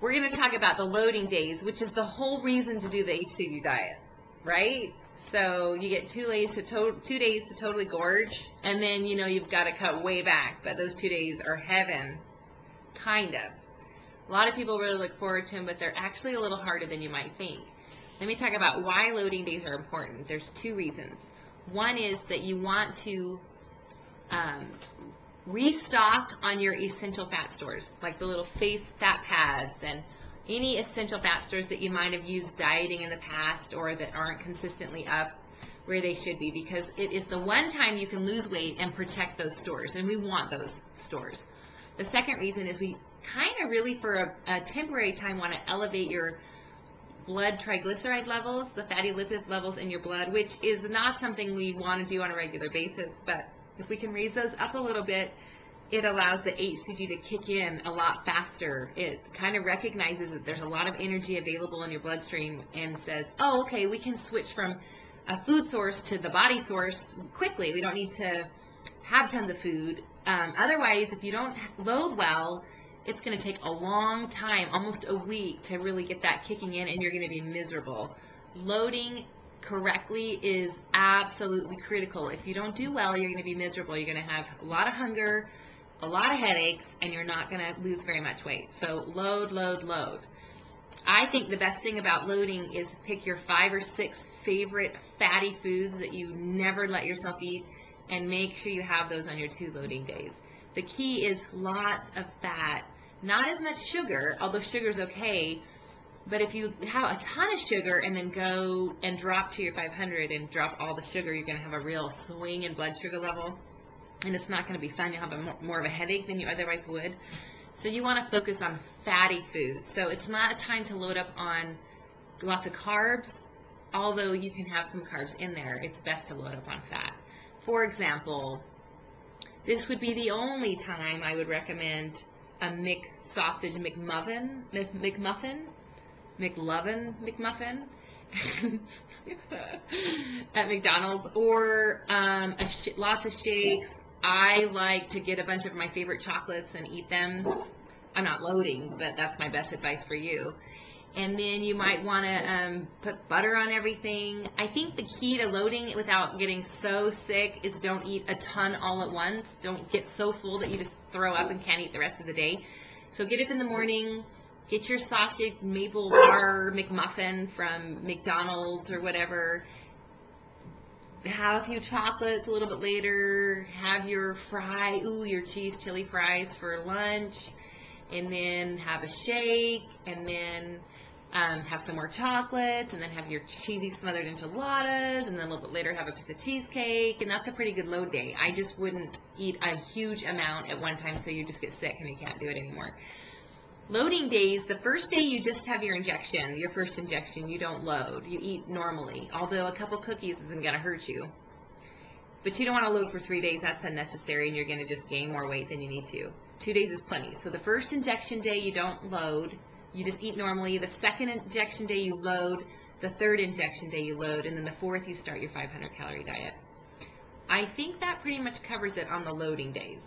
we're going to talk about the loading days, which is the whole reason to do the HCG diet, right? So you get 2 days to 2 days to totally gorge, and then you've got to cut way back. But those 2 days are heaven, kind of. A lot of people really look forward to them, but they're actually a little harder than you might think. Let me talk about why loading days are important. There's 2 reasons. One is that you want to restock on your essential fat stores, like the little face fat pads and any essential fat stores that you might have used dieting in the past or that aren't consistently up where they should be, because it is the one time you can lose weight and protect those stores, and we want those stores. The second reason is we kind of really for a temporary time want to elevate your blood triglyceride levels, the fatty lipid levels in your blood, which is not something we want to do on a regular basis, but if we can raise those up a little bit, it allows the HCG to kick in a lot faster. It kind of recognizes that there's a lot of energy available in your bloodstream and says, oh, okay, we can switch from a food source to the body source quickly. We don't need to have tons of food. Otherwise, if you don't load well, it's going to take a long time, almost a week, to really get that kicking in, and you're going to be miserable. Loading correctly is absolutely critical. If you don't do well, you're going to be miserable. You're going to have a lot of hunger, a lot of headaches, and you're not going to lose very much weight. So load, load, load. I think the best thing about loading is pick your 5 or 6 favorite fatty foods that you never let yourself eat, and make sure you have those on your 2 loading days. The key is lots of fat, not as much sugar, although sugar is okay. But if you have a ton of sugar and then go and drop to your 500 and drop all the sugar, you're going to have a real swing in blood sugar level, and it's not going to be fun. You'll have more of a headache than you otherwise would. So you want to focus on fatty foods. So it's not a time to load up on lots of carbs, although you can have some carbs in there. It's best to load up on fat. For example, this would be the only time I would recommend a sausage McMuffin at McDonald's, or lots of shakes. I like to get a bunch of my favorite chocolates and eat them. I'm not loading, but that's my best advice for you. And then you might want to put butter on everything. I think the key to loading without getting so sick is don't eat a ton all at once. Don't get so full that you just throw up and can't eat the rest of the day. So get up in the morning, get your sausage maple bar McMuffin from McDonald's or whatever. Have a few chocolates a little bit later. Have your your cheese chili fries for lunch. And then have a shake, and then have some more chocolates, and then have your cheesy smothered enchiladas, and then a little bit later have a piece of cheesecake, and that's a pretty good load day. I just wouldn't eat a huge amount at one time so you just get sick and you can't do it anymore. Loading days, the first day you just have your injection, your first injection, you don't load. You eat normally, although a couple cookies isn't going to hurt you. But you don't want to load for 3 days. That's unnecessary, and you're going to just gain more weight than you need to. 2 days is plenty. So the first injection day, you don't load. You just eat normally. The second injection day, you load. The third injection day, you load. And then the fourth, you start your 500-calorie diet. I think that pretty much covers it on the loading days.